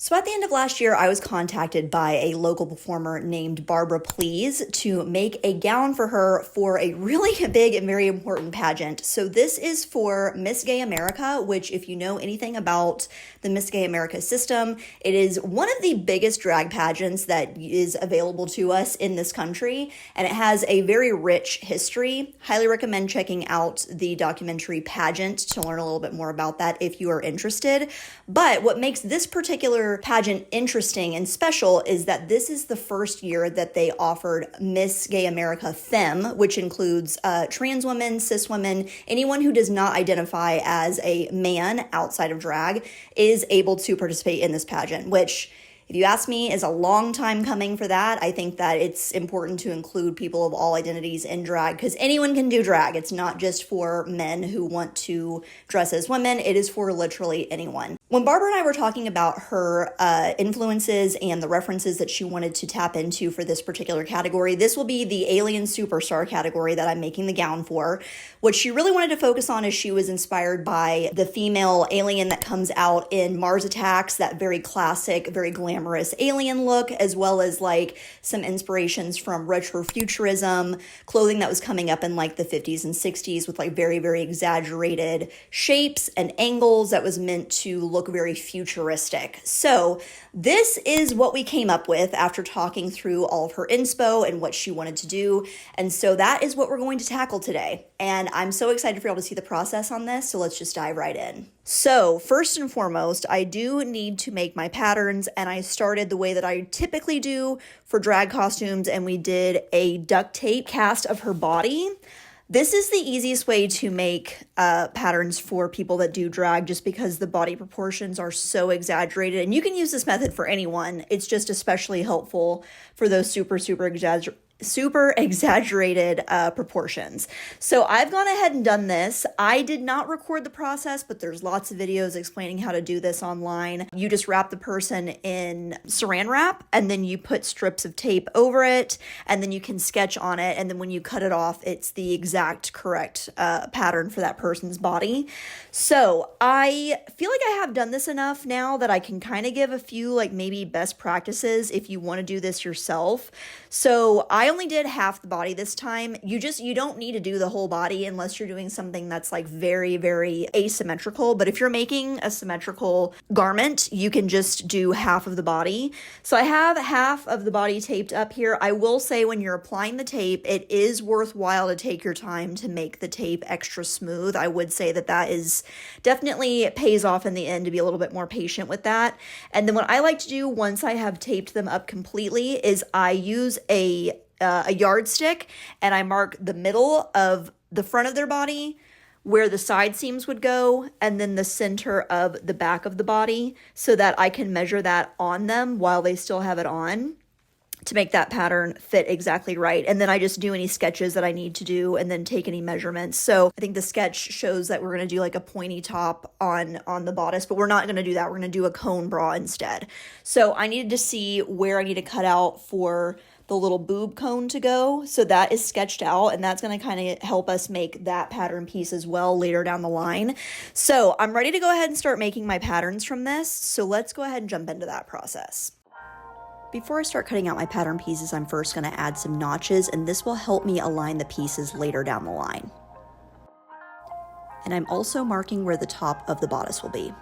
So at the end of last year, I was contacted by a local performer named Barbara Please to make a gown for her for a really big and very important pageant. So this is for Miss Gay America, which if you know anything about the Miss Gay America system, it is one of the biggest drag pageants that is available to us in this country, and it has a very rich history. Highly recommend checking out the documentary Pageant to learn a little bit more about that if you are interested. But what makes this particular pageant interesting and special is that this is the first year that they offered Miss Gay America Femme, which includes trans women, cis women, anyone who does not identify as a man outside of drag is able to participate in this pageant, which, if you ask me, is a long time coming for that. I think that it's important to include people of all identities in drag because anyone can do drag. It's not just for men who want to dress as women. It is for literally anyone. When Barbara and I were talking about her influences and the references that she wanted to tap into for this particular category, this will be the Alien Superstar category that I'm making the gown for. What she really wanted to focus on is she was inspired by the female alien that comes out in Mars Attacks, that very classic, very glamorous alien look, as well as like some inspirations from retrofuturism, clothing that was coming up in like the 50s and 60s with like very, very exaggerated shapes and angles that was meant to look very futuristic. So this is what we came up with after talking through all of her inspo and what she wanted to do. And so that is what we're going to tackle today. And I'm so excited for y'all to see the process on this. So let's just dive right in. So first and foremost, I do need to make my patterns, and I started the way that I typically do for drag costumes, and we did a duct tape cast of her body. This is the easiest way to make patterns for people that do drag just because the body proportions are so exaggerated. And you can use this method for anyone. It's just especially helpful for those super exaggerated proportions. So I've gone ahead and done this. I did not record the process, but there's lots of videos explaining how to do this online. You just wrap the person in saran wrap, and then you put strips of tape over it, and then you can sketch on it, and then when you cut it off, it's the exact correct pattern for that person's body. So I feel like I have done this enough now that I can kind of give a few like maybe best practices if you want to do this yourself. So I only did half the body this time. You don't need to do the whole body unless you're doing something that's like very, very asymmetrical. But if you're making a symmetrical garment, you can just do half of the body. So I have half of the body taped up here. I will say when you're applying the tape, it is worthwhile to take your time to make the tape extra smooth. I would say that is definitely pays off in the end to be a little bit more patient with that. And then what I like to do once I have taped them up completely is I use a yardstick, and I mark the middle of the front of their body, where the side seams would go, and then the center of the back of the body, so that I can measure that on them while they still have it on to make that pattern fit exactly right. And then I just do any sketches that I need to do and then take any measurements. So I think the sketch shows that we're going to do like a pointy top on the bodice, but we're not going to do that. We're going to do a cone bra instead. So I needed to see where I need to cut out for the little boob cone to go. So that is sketched out, and that's going to kind of help us make that pattern piece as well later down the line. So I'm ready to go ahead and start making my patterns from this. So let's go ahead and jump into that process. Before I start cutting out my pattern pieces, I'm first going to add some notches, and this will help me align the pieces later down the line. And I'm also marking where the top of the bodice will be.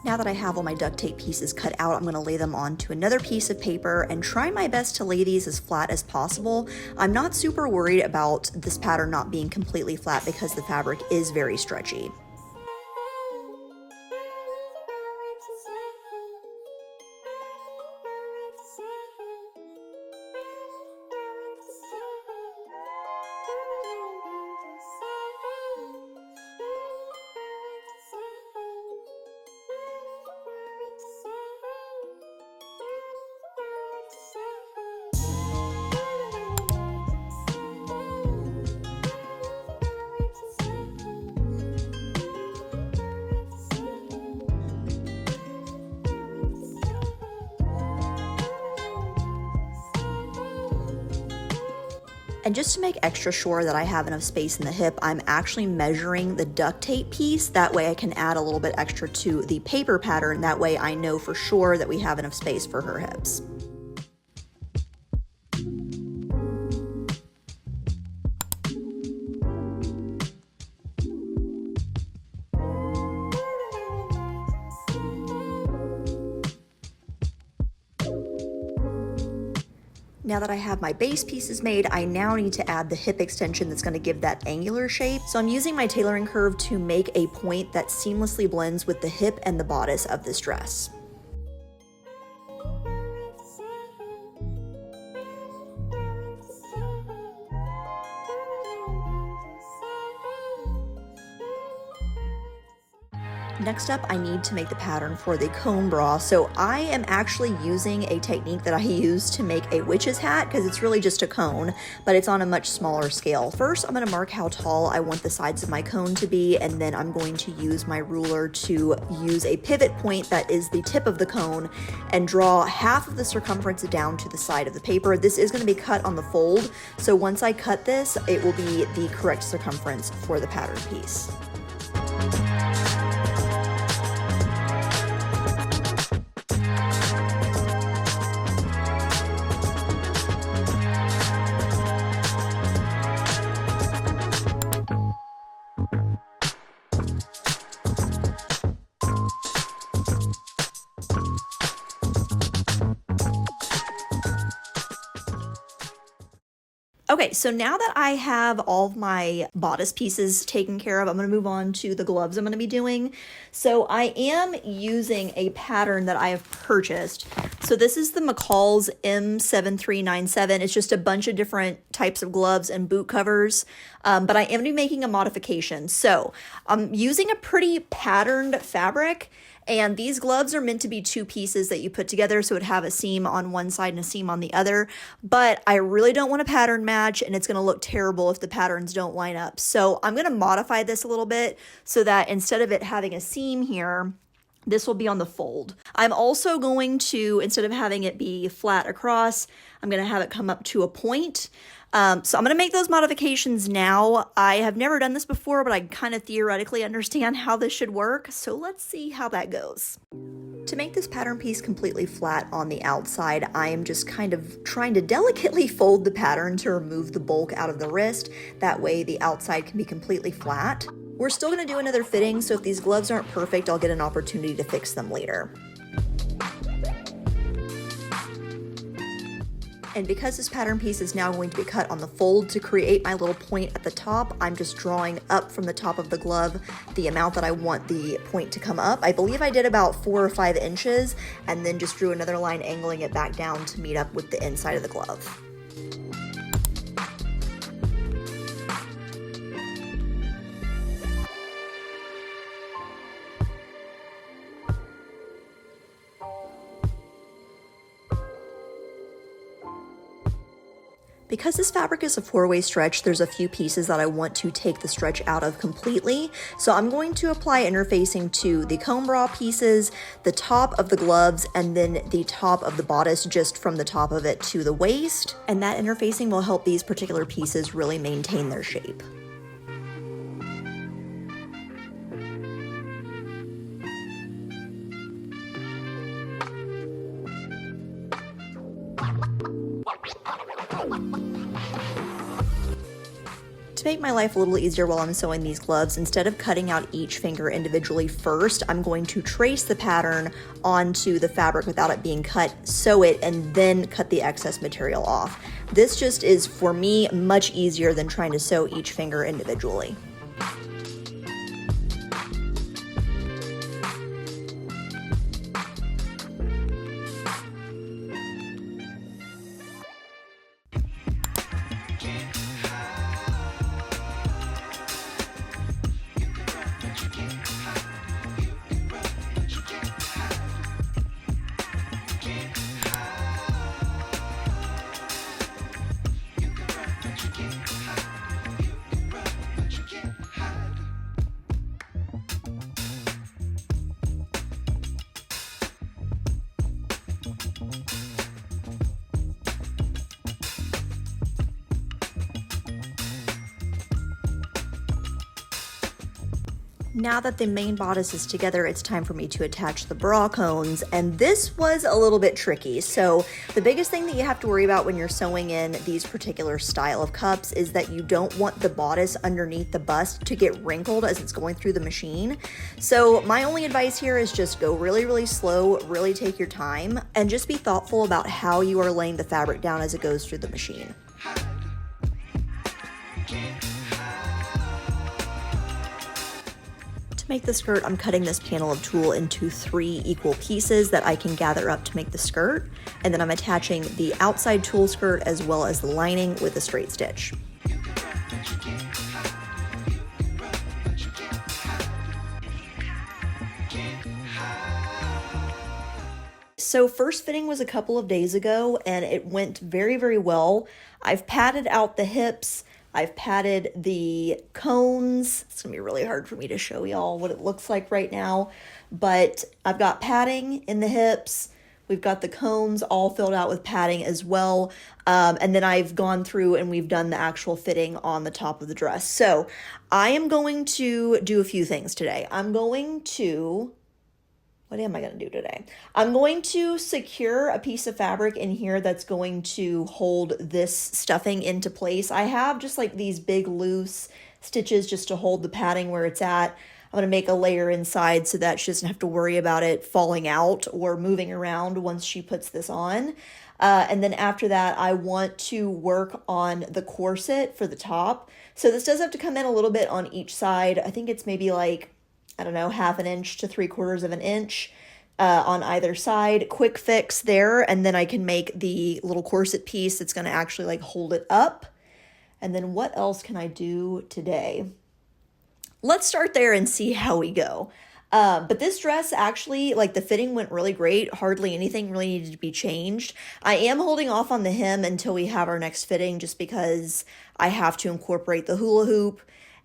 Now that I have all my duct tape pieces cut out, I'm going to lay them onto another piece of paper and try my best to lay these as flat as possible. I'm not super worried about this pattern not being completely flat because the fabric is very stretchy. And just to make extra sure that I have enough space in the hip, I'm actually measuring the duct tape piece. That way I can add a little bit extra to the paper pattern. That way I know for sure that we have enough space for her hips. Now that I have my base pieces made, I now need to add the hip extension that's going to give that angular shape. So I'm using my tailoring curve to make a point that seamlessly blends with the hip and the bodice of this dress. Next up, I need to make the pattern for the cone bra. So I am actually using a technique that I use to make a witch's hat because it's really just a cone, but it's on a much smaller scale. First, I'm going to mark how tall I want the sides of my cone to be, and then I'm going to use my ruler to use a pivot point that is the tip of the cone and draw half of the circumference down to the side of the paper. This is going to be cut on the fold, so once I cut this, it will be the correct circumference for the pattern piece. Okay, so now that I have all of my bodice pieces taken care of, I'm going to move on to the gloves I'm going to be doing. So I am using a pattern that I have purchased. So this is the McCall's M7397. It's just a bunch of different types of gloves and boot covers, but I am going to be making a modification. So I'm using a pretty patterned fabric. And these gloves are meant to be two pieces that you put together, so it would have a seam on one side and a seam on the other. But I really don't want a pattern match, and it's going to look terrible if the patterns don't line up. So I'm going to modify this a little bit so that instead of it having a seam here, this will be on the fold. I'm also going to, instead of having it be flat across, I'm going to have it come up to a point. So I'm going to make those modifications now. I have never done this before, but I kind of theoretically understand how this should work. So let's see how that goes. To make this pattern piece completely flat on the outside, I am just kind of trying to delicately fold the pattern to remove the bulk out of the wrist. That way the outside can be completely flat. We're still going to do another fitting, so if these gloves aren't perfect, I'll get an opportunity to fix them later. And because this pattern piece is now going to be cut on the fold, to create my little point at the top, I'm just drawing up from the top of the glove the amount that I want the point to come up. I believe I did about 4 or 5 inches, and then just drew another line angling it back down to meet up with the inside of the glove. Because this fabric is a 4-way stretch, there's a few pieces that I want to take the stretch out of completely. So I'm going to apply interfacing to the comb bra pieces, the top of the gloves, and then the top of the bodice, just from the top of it to the waist. And that interfacing will help these particular pieces really maintain their shape. To make my life a little easier while I'm sewing these gloves, instead of cutting out each finger individually first, I'm going to trace the pattern onto the fabric without it being cut, sew it, and then cut the excess material off. This just is, for me, much easier than trying to sew each finger individually. Now that the main bodice is together, it's time for me to attach the bra cones, and this was a little bit tricky. So the biggest thing that you have to worry about when you're sewing in these particular style of cups is that you don't want the bodice underneath the bust to get wrinkled as it's going through the machine. So my only advice here is just go really, really slow, really take your time, and just be thoughtful about how you are laying the fabric down as it goes through the machine. Make the skirt, I'm cutting this panel of tulle into 3 equal pieces that I can gather up to make the skirt, and then I'm attaching the outside tulle skirt as well as the lining with a straight stitch. So first fitting was a couple of days ago and it went very, very well. I've padded out the hips, I've padded the cones. It's gonna be really hard for me to show y'all what it looks like right now, but I've got padding in the hips. We've got the cones all filled out with padding as well. And then I've gone through and we've done the actual fitting on the top of the dress. So I am going to do a few things today. What am I going to do today? I'm going to secure a piece of fabric in here that's going to hold this stuffing into place. I have just like these big loose stitches just to hold the padding where it's at. I'm going to make a layer inside so that she doesn't have to worry about it falling out or moving around once she puts this on. And then after that, I want to work on the corset for the top. So this does have to come in a little bit on each side. I think it's maybe like, I don't know, 1/2 inch to 3/4 inch on either side. Quick fix there, and then I can make the little corset piece that's going to actually like hold it up. And then what else can I do today? Let's start there and see how we go. But this dress actually, like the fitting went really great. Hardly anything really needed to be changed. I am holding off on the hem until we have our next fitting just because I have to incorporate the hula hoop.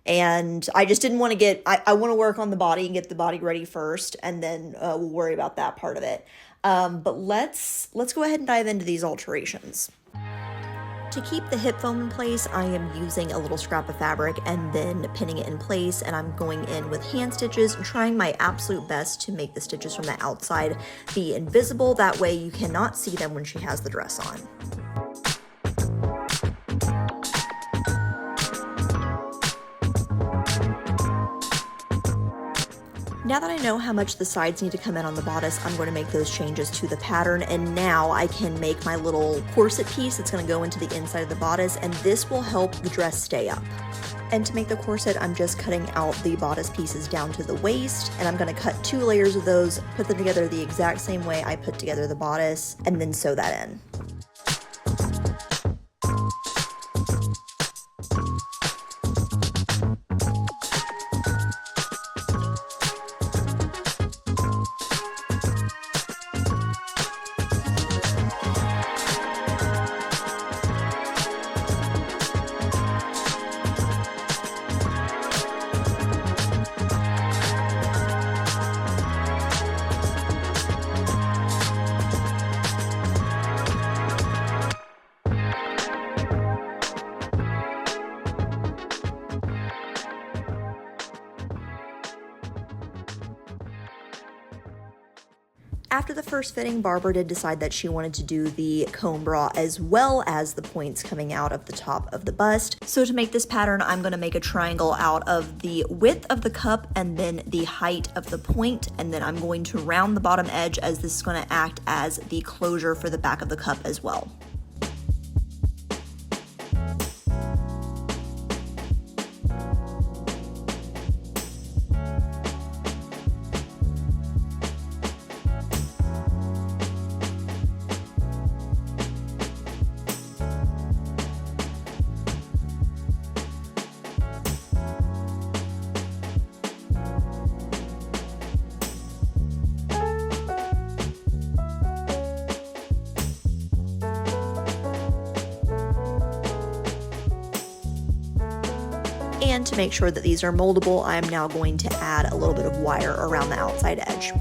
And I just didn't want to I want to work on the body and get the body ready first, and then we'll worry about that part of it. But let's go ahead and dive into these alterations. To keep the hip foam in place, I am using a little scrap of fabric and then pinning it in place, and I'm going in with hand stitches and trying my absolute best to make the stitches from the outside be invisible. That way you cannot see them when she has the dress on. Now that I know how much the sides need to come in on the bodice, I'm going to make those changes to the pattern, and now I can make my little corset piece that's going to go into the inside of the bodice, and this will help the dress stay up. And to make the corset, I'm just cutting out the bodice pieces down to the waist, and I'm going to cut 2 layers of those, put them together the exact same way I put together the bodice, and then sew that in. After the first fitting, Barbara did decide that she wanted to do the comb bra as well as the points coming out of the top of the bust. So to make this pattern, I'm going to make a triangle out of the width of the cup and then the height of the point, and then I'm going to round the bottom edge as this is going to act as the closure for the back of the cup as well. And to make sure that these are moldable, I am now going to add a little bit of wire around the outside edge.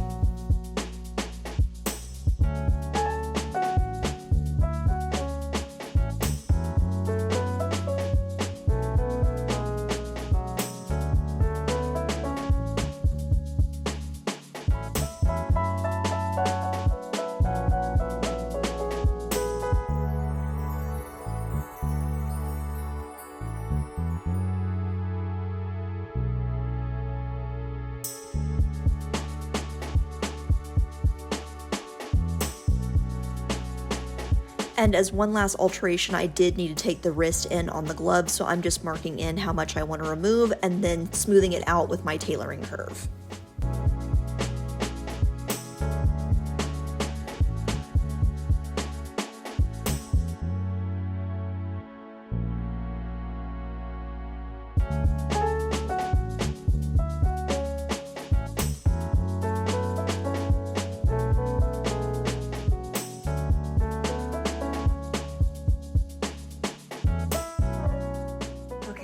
And as one last alteration, I did need to take the wrist in on the glove, so I'm just marking in how much I want to remove and then smoothing it out with my tailoring curve.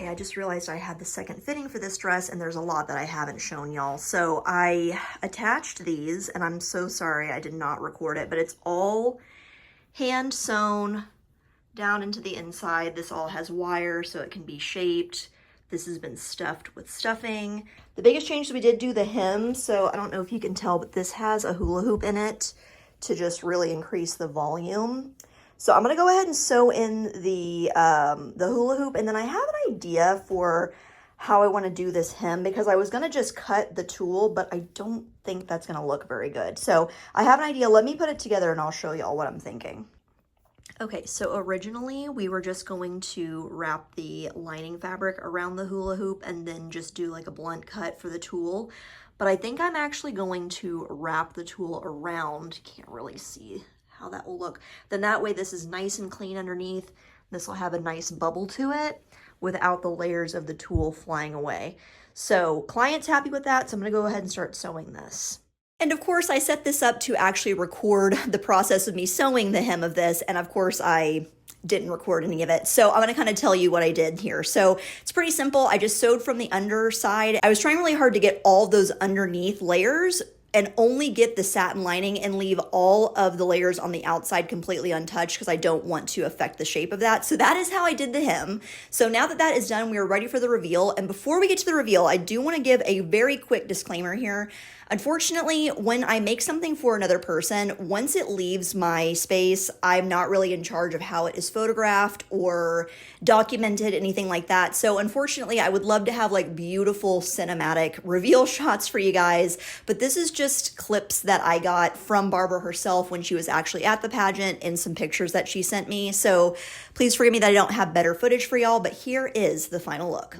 I just realized I had the second fitting for this dress and there's a lot that I haven't shown y'all. So I attached these, and I'm so sorry I did not record it, but it's all hand sewn down into the inside. This all has wire so it can be shaped. This has been stuffed with stuffing. The biggest change is we did do the hem. So I don't know if you can tell, but this has a hula hoop in it to just really increase the volume. So I'm gonna go ahead and sew in the hula hoop, and then I have an idea for how I wanna do this hem, because I was gonna just cut the tulle, but I don't think that's gonna look very good. So I have an idea, let me put it together and I'll show y'all what I'm thinking. Okay, so originally we were just going to wrap the lining fabric around the hula hoop and then just do like a blunt cut for the tulle. But I think I'm actually going to wrap the tulle around, can't really see how that will look. Then that way this is nice and clean underneath. This will have a nice bubble to it without the layers of the tulle flying away. So client's happy with that, so I'm gonna go ahead and start sewing this. And of course I set this up to actually record the process of me sewing the hem of this, and of course I didn't record any of it. So I'm gonna kind of tell you what I did here. So it's pretty simple. I just sewed from the underside. I was trying really hard to get all those underneath layers and only get the satin lining and leave all of the layers on the outside completely untouched because I don't want to affect the shape of that. So that is how I did the hem. So now that that is done, we are ready for the reveal. And before we get to the reveal, I do want to give a very quick disclaimer here. Unfortunately, when I make something for another person, once it leaves my space, I'm not really in charge of how it is photographed or documented, anything like that. So unfortunately, I would love to have like beautiful cinematic reveal shots for you guys, but this is just clips that I got from Barbara herself when she was actually at the pageant and some pictures that she sent me. So please forgive me that I don't have better footage for y'all, but here is the final look.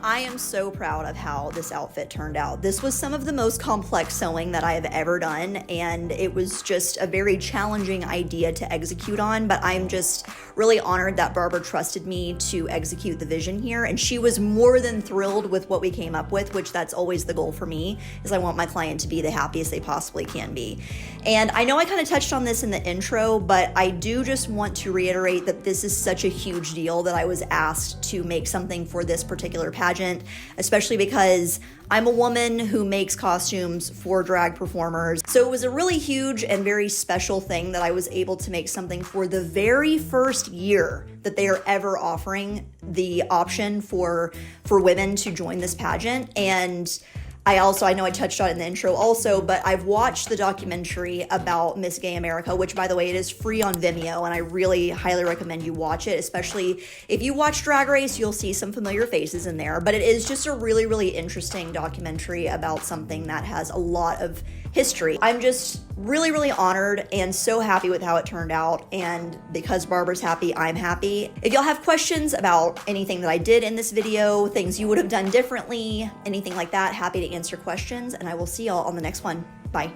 I am so proud of how this outfit turned out. This was some of the most complex sewing that I have ever done, and it was just a very challenging idea to execute on, but I'm just really honored that Barbara trusted me to execute the vision here, and she was more than thrilled with what we came up with, which that's always the goal for me, is I want my client to be the happiest they possibly can be. And I know I kind of touched on this in the intro, but I do just want to reiterate that this is such a huge deal that I was asked to make something for this particular pageant, especially because I'm a woman who makes costumes for drag performers. So it was a really huge and very special thing that I was able to make something for the very first year that they are ever offering the option for women to join this pageant. And I know I touched on it in the intro also, but I've watched the documentary about Miss Gay America, which by the way, it is free on Vimeo, and I really highly recommend you watch it, especially if you watch Drag Race, you'll see some familiar faces in there, but it is just a really, really interesting documentary about something that has a lot of history. I'm just really, really honored and so happy with how it turned out, and because Barbara's happy, I'm happy. If y'all have questions about anything that I did in this video, things you would have done differently, anything like that, happy to answer questions, and I will see y'all on the next one. Bye.